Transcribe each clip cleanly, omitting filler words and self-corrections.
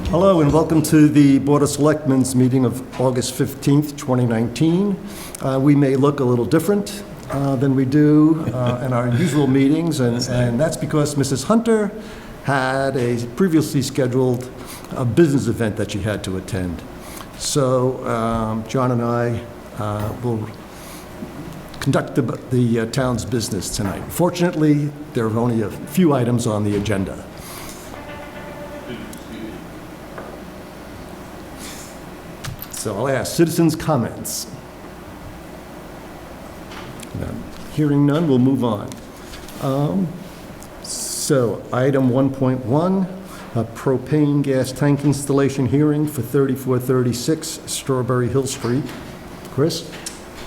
Hello and welcome to the Board of Selectmen's meeting of August 15th, 2019. We may look a little different than we do in our usual meetings, and that's because Mrs. Hunter had a previously scheduled business event that she had to attend. So John and I will conduct the town's business tonight. Fortunately, there are only a few items on the agenda. So I'll ask citizens' comments. None. Hearing none, we'll move on. So item 1.1, a propane gas tank installation hearing for 3436 Strawberry Hill Street. Chris?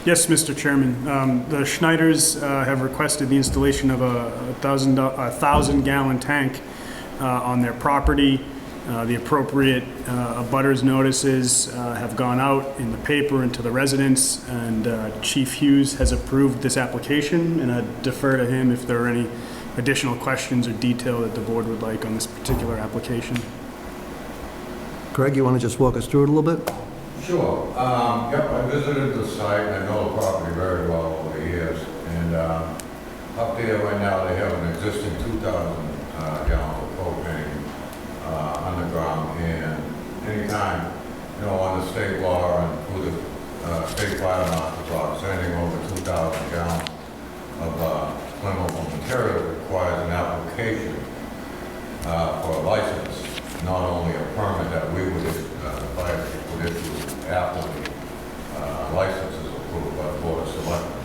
Yes, Mr. Chairman. The Schneiders have requested the installation of a 1,000-gallon tank on their property. The appropriate abutters notices have gone out in the paper and to the residents, and Chief Hughes has approved this application, and I defer to him if there are any additional questions or detail that the board would like on this particular application. Greg, you want to just walk us through it a little bit? Sure. Yep, I visited the site, and I know the property very well over the years, and up there right now they have an existing 2,000 gallons of propane underground, and anytime, under state law and through the state fire marshal's office, anything over 2,000 gallons of flammable material requires an application for a license, not only a permit that we would issue, the fire chief would issue after the license is approved by the Board of Selectmen.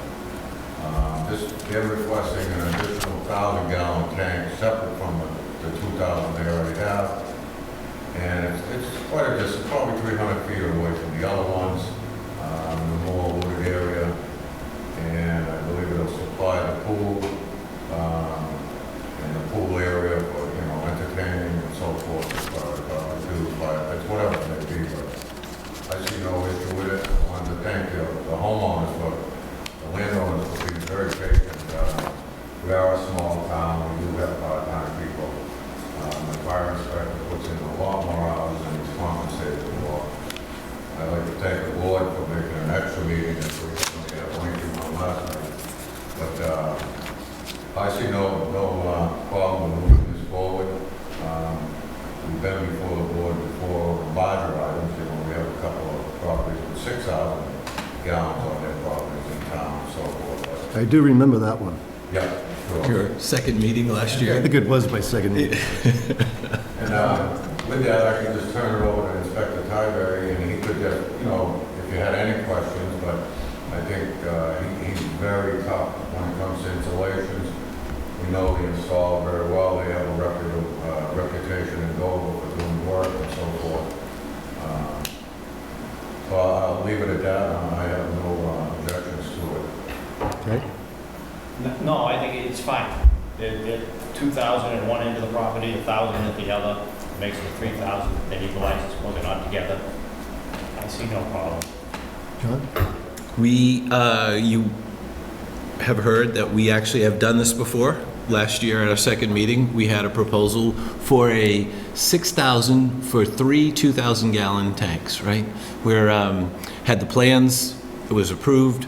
They're requesting an additional 1,000-gallon tank separate from the 2,000 they already have. And it's quite a distance, probably 300 feet away from the other ones, the more wooded area. And I believe it'll supply the pool and the pool area for, entertaining and so forth as far as it's whatever it may be. But I see no issue with it. I wanted to thank the homeowners, but the landowners for being very patient. We are a small town. We do have part-time people. The fire inspector puts in a lot more hours than he's compensated for. I'd like to thank the board for making an extra meeting this week. We had a lengthy one last night. But I see no problem with moving this forward. We've been before the board before larger items. We have a couple of properties with 6,000 gallons on their properties in town and so forth. I do remember that one. Yeah. Sure. Your second meeting last year? I think it was my second meeting. And with that, I can just turn it over to Inspector Tyberry, and he could just, if you had any questions, but I think he's very tough when it comes to installations. We know they install very well. They have a reputation in Dover for doing work and so forth. So I'll leave it at that. I have no objections to it. Okay. No, I think it's fine. 2,000 at one end of the property, 1,000 at the other, makes it 3,000. They need the license when they're not together. I see no problem. John? You have heard that we actually have done this before. Last year at our second meeting, we had a proposal for a 6,000 for 3 2,000-gallon tanks, right? We had the plans, it was approved.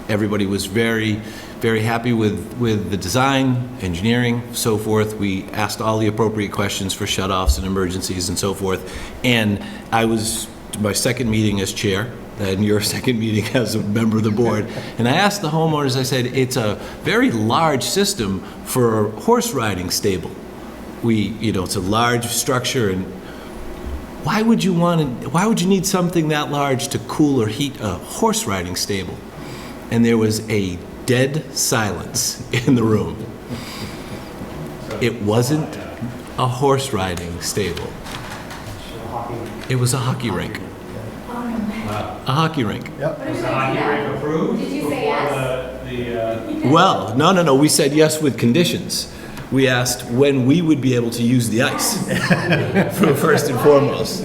Everybody was very happy with the design, engineering, so forth. We asked all the appropriate questions for shutoffs and emergencies and so forth. And I was, my second meeting as chair, and your second meeting as a member of the board, and I asked the homeowners, I said, it's a very large system for a horse riding stable. It's a large structure, and why would you need something that large to cool or heat a horse riding stable? And there was a dead silence in the room. It wasn't a horse riding stable. It was a hockey rink. A hockey rink. Yep. Was the hockey rink approved? Did you say yes? Well, no. We said yes with conditions. We asked when we would be able to use the ice, first and foremost.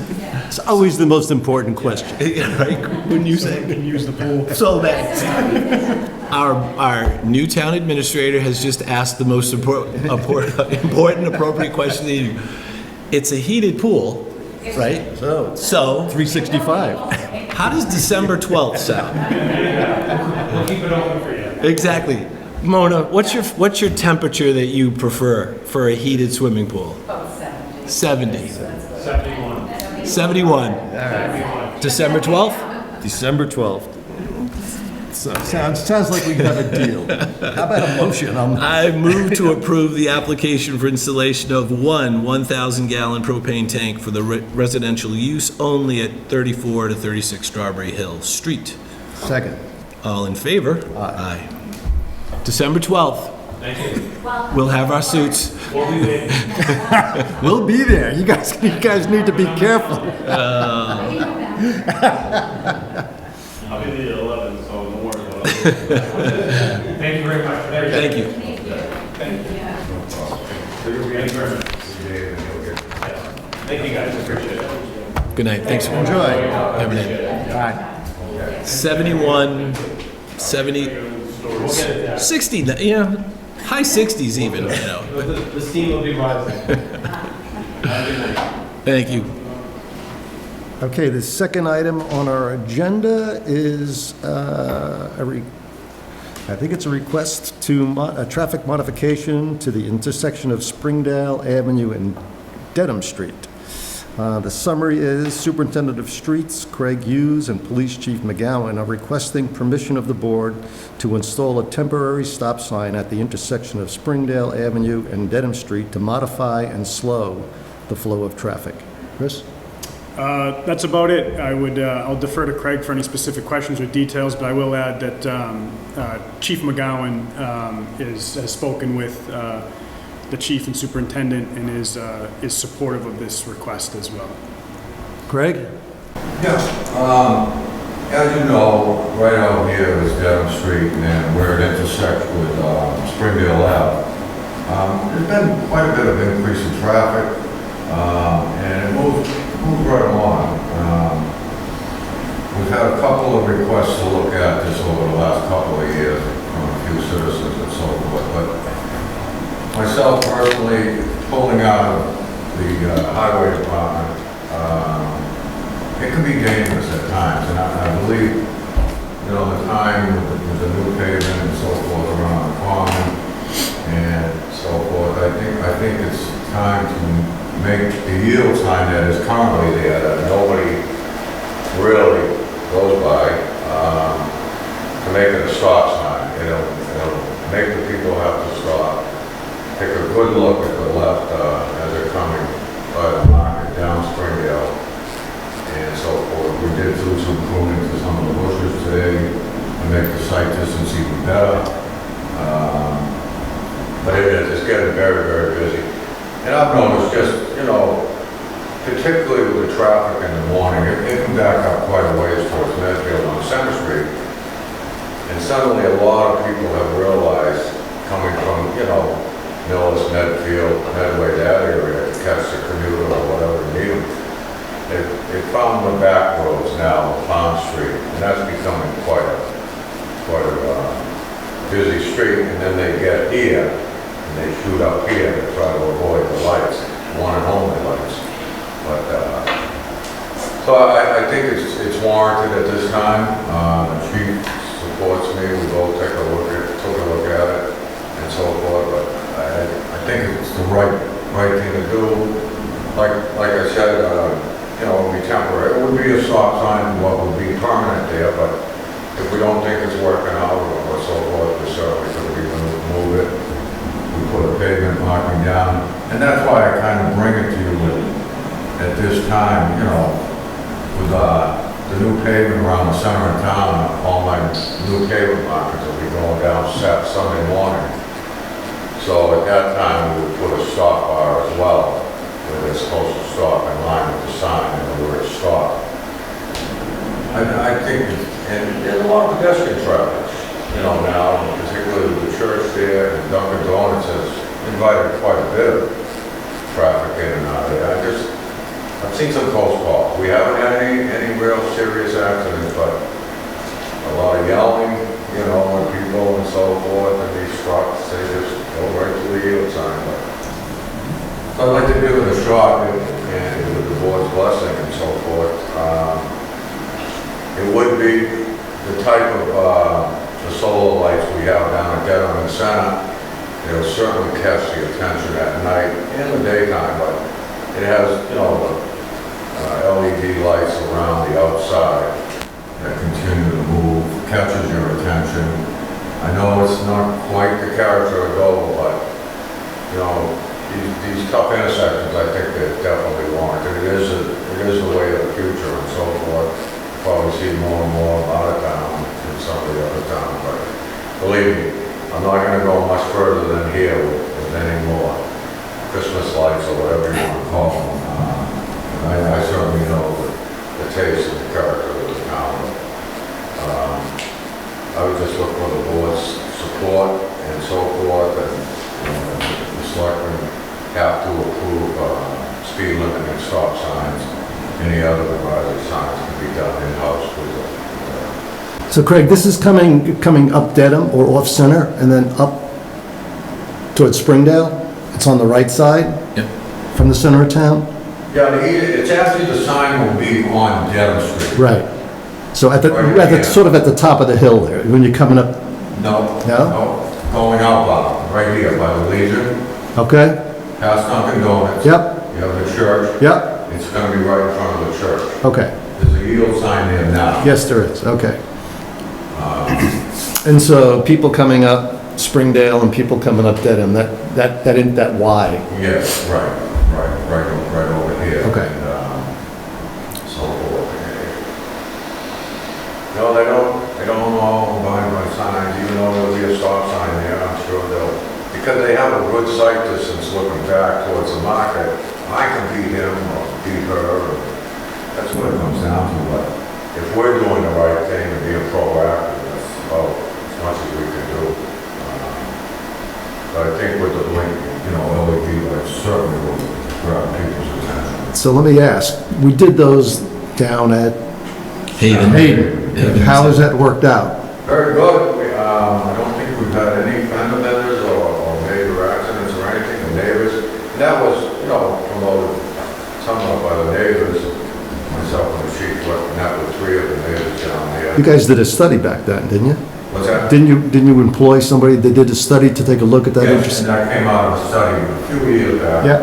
It's always the most important question. Right? Wouldn't you say? Can use the pool. So that our new town administrator has just asked the most important, appropriate question. It's a heated pool, right? So, So, 365. how does December 12th sound? We'll keep it open for you. Exactly. Mona, what's your temperature that you prefer for a heated swimming pool? About 70. 70. 71. 71. December 12th? December 12th. So, sounds like we have a deal. How about a motion? I move to approve the application for installation of one 1,000-gallon propane tank for the residential use only at 34 to 36 Strawberry Hill Street. Second. All in favor? Aye. December 12th, Thank you. we'll have our suits. We'll be waiting. We'll be there. You guys need to be careful. I'll be the 11th, so don't worry about it. Thank you very much. Thank you. Thank you, guys. Appreciate it. Good night. Thanks. Enjoy. Have a good night. 71, 70, 60, high 60s even, The steam will be rising. Thank you. Okay, the second item on our agenda is I think it's a request to a traffic modification to the intersection of Springdale Avenue and Dedham Street. The summary is Superintendent of Streets Craig Hughes and Police Chief McGowan are requesting permission of the board to install a temporary stop sign at the intersection of Springdale Avenue and Dedham Street to modify and slow the flow of traffic. Chris? That's about it. I'll defer to Craig for any specific questions or details, but I will add that Chief McGowan has spoken with the chief and superintendent and is supportive of this request as well. Craig? Yeah, as you know, right out here is Dedham Street, and then where it intersects with Springdale Ave. There's been quite a bit of increase in traffic, and it moves right along. We've had a couple of requests to look at this over the last couple of years from a few citizens and so forth, but myself personally, pulling out of the highway department, it can be dangerous at times, and I believe, the time with the new pavement and so forth around the common and so forth, I think it's time to make the yield sign that is currently there, that nobody really goes by, to make it a stop sign. It'll make the people have to stop, take a good look at the left as they're coming by the market down Springdale and so forth. We did do some pruning to some of the bushes today to make the sight distance even better. But it's getting very, very busy. And I've noticed just, particularly with the traffic in the morning, it can back up quite a ways towards Medfield on Center Street. And suddenly a lot of people have realized, coming from, Millis, Medfield, Medway, that area, to catch the commuter or whatever they need them, they found the back roads now, Pond Street, and that's becoming quite a busy street. And then they get here, and they shoot up here to try to avoid the lights, one and only lights. But so I think it's warranted at this time. The chief supports me. We both took a look at it and so forth. But I think it's the right thing to do. Like I said, it would be temporary. It would be a stop sign, what would be permanent there. But if we don't think it's working out or so forth, we certainly could move it. We put a pavement marking down, and that's why I kind of bring it to you at this time, with the new pavement around the center of town. All my new pavement markers will be going down Sunday morning. So at that time, we would put a stop bar as well, where they're supposed to stop in line with the sign and the word stop. I think, and there's a lot of pedestrian traffic, now, particularly with the church there, and Dunkin' Donuts has invited quite a bit of traffic in and out of there. I I've seen some close calls. We haven't had any real serious accidents, but a lot of yelling, you know, when people and so forth, and these trucks, they just go right to the yield sign. But I'd like to give it a shot, and with the board's blessing and so forth. It would be the type of the solar lights we have down at Dedham and Center. It'll certainly catch the attention at night and the daytime, but it has, you know, LED lights around the outside that continue to move, catches your attention. I know it's not quite the character of Dover, but, you know, these tough intersections, I think they're definitely warranted. It is the way of the future and so forth. Probably see more and more out of town in some of the other towns, but believe me, I'm not going to go much further than here with any more Christmas lights or whatever you want to call them. I certainly know the taste and the character of the town. I would just look for the board's support and so forth, and the selectmen have to approve speed limit and stop signs. Any other advisory signs can be done in-house with the So Craig, this is coming up Dedham or off Center and then up towards Springdale? It's on the right side? Yep. From the center of town? Yeah, it's actually, the sign will be on Dedham Street. Right. So Right here. sort of at the top of the hill there, when you're coming up, No. No? Going outbound, right here by the Legion, okay? past Dunkin' Donuts. Yep, You have the church. yep, It's gonna be right in front of the church. okay. There's a yield sign there now. Yes, there is, okay. And so people coming up Springdale and people coming up Dedham, that Y. Yes, right over here. Okay. And, so forth. No, they don't all abide by signs, even though there'll be a stop sign there, I'm sure they'll, because they have a good sight distance looking back towards the market. I can beat him or beat her, or that's what it comes down to, but if we're doing the right thing and being proactive, that's about as much as we can do. But I think with the blink, you know, LED lights certainly will grab people's attention. So let me ask, we did those down at Haven. Hayden. How has that worked out? Very good. I don't think we've had any fender benders or major accidents or anything. The neighbors, and that was, you know, promoted somewhat by the neighbors. Myself and the chief met with 3 of the neighbors down there. You guys did a study back then, didn't you? What's that? Didn't you employ somebody that did a study to take a look at that? Yes, and that came out of a study a few years back. Yeah.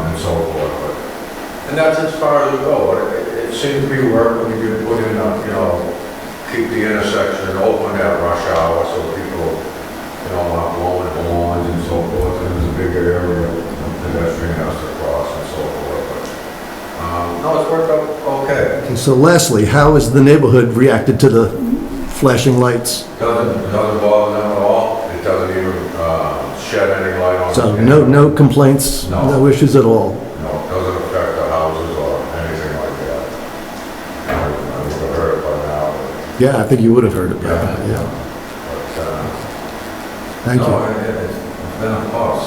And so forth. And that's as far as we go. It seems to be working. We can put in, you know, keep the intersection open at rush hour so people, you know, not blowing horns and so forth. And there's a big area of pedestrian has to cross and so forth. But, no, it's worked out okay. Okay, so lastly, how has the neighborhood reacted to the flashing lights? Doesn't bother them at all. It doesn't even shed any light on. So it. no complaints, No. no issues at all? No, it doesn't affect the houses or anything like that. I would have heard it by now. Yeah, I think you would have heard it by now, yeah. But, Thank no, you. it's been a plus.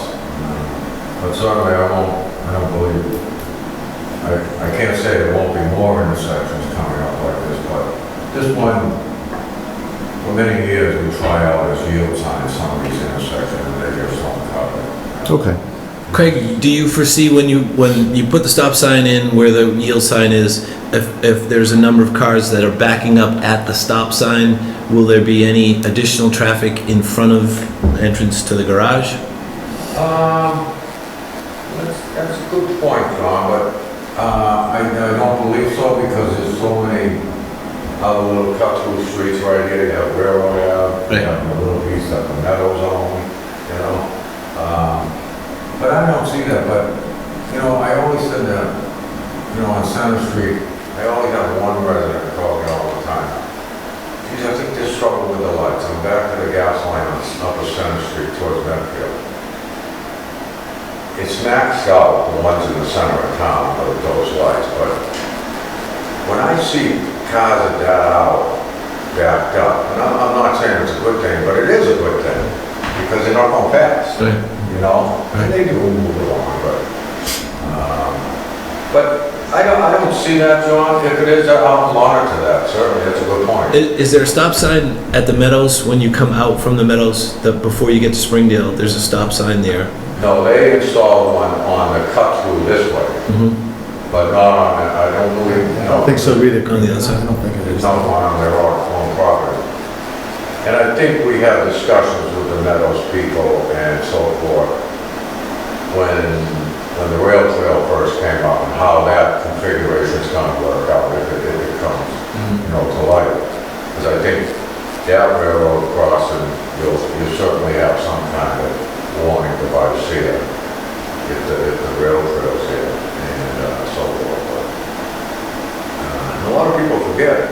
But certainly I don't believe, I can't say there won't be more intersections coming up like this, but this one, for many years, we try out as yield signs, some of these intersections, and they just don't cover it. Okay. Craig, do you foresee when you put the stop sign in where the yield sign is, if there's a number of cars that are backing up at the stop sign, will there be any additional traffic in front of entrance to the garage? That's a good point, John, but I don't believe so because there's so many other little cut-through streets right here. You have Railroad Ave, you have a little piece of the Meadow Zone, you know. But I don't see that, but, you know, I always said that, you know, on Center Street, I always have one resident call me all the time. Geez, I think they struggle with the lights. I'm back to the gas line on Upper Center Street towards Medfield. It's maxed out, the ones in the center of town, those lights, but when I see cars at that hour backed up, and I'm not saying it's a good thing, but it is a good thing, because they're not going fast. Right. You know, and they do move along, but But I don't see that, John. If it is, I'll monitor that, certainly, that's a good point. Is there a stop sign at the Meadows when you come out from the Meadows, before you get to Springdale? There's a stop sign there. No, they installed one on the cut through this way, but not on, I don't believe, I don't think so either. On the other side. I don't think it There's is. not one on their own property. And I think we have discussions with the Meadows people and so forth when the rail trail first came up and how that configuration is going to work out if it comes, to light. Because I think that railroad crossing, you'll certainly have some kind of warning device here if the rail trail's here and so forth. But, and a lot of people forget,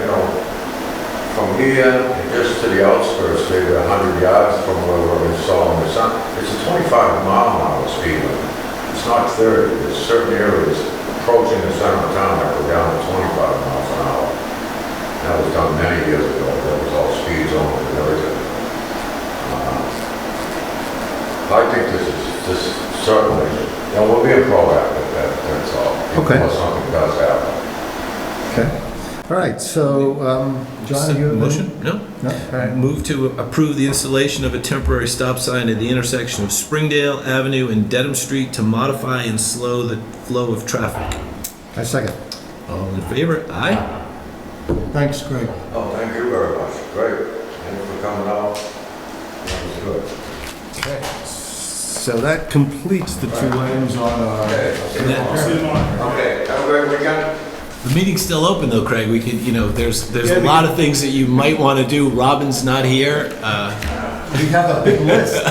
from here just to the outskirts, maybe 100 yards from where we're installing the sun, it's a 25-mile-an-hour speed limit. It's not 30. There's certain areas approaching the center of town that go down to 25 miles an hour. That was done many years ago. That was all speed zones and everything. I think this certainly, we'll be proactive, that's all. Okay. Unless something does happen. Okay. All right, so, John, you have any- Motion? No? No? All right. Move to approve the installation of a temporary stop sign at the intersection of Springdale Avenue and Dedham Street to modify and slow the flow of traffic. I second. All in favor? Aye. Thanks, Greg. Oh, thank you very much. Great. Thanks for coming out. That was good. Okay. So that completes the two items on our... Okay. Okay, have a great weekend. The meeting's still open though, Craig. We could, there's a lot of things that you might want to do. Robin's not here. We have a big list.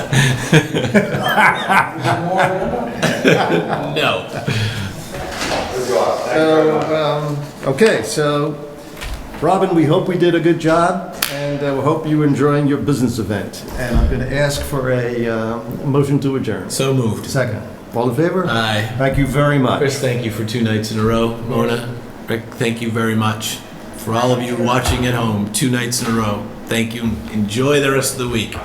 No. Good job. Thank you very much. So, okay, so, Robin, we hope we did a good job, and we hope you're enjoying your business event. And I'm going to ask for a motion to adjourn. So moved. Second. All in favor? Aye. Thank you very much. Chris, thank you for 2 nights in a row. Mona, Rick, thank you very much. For all of you watching at home, 2 nights in a row, thank you. Enjoy the rest of the week.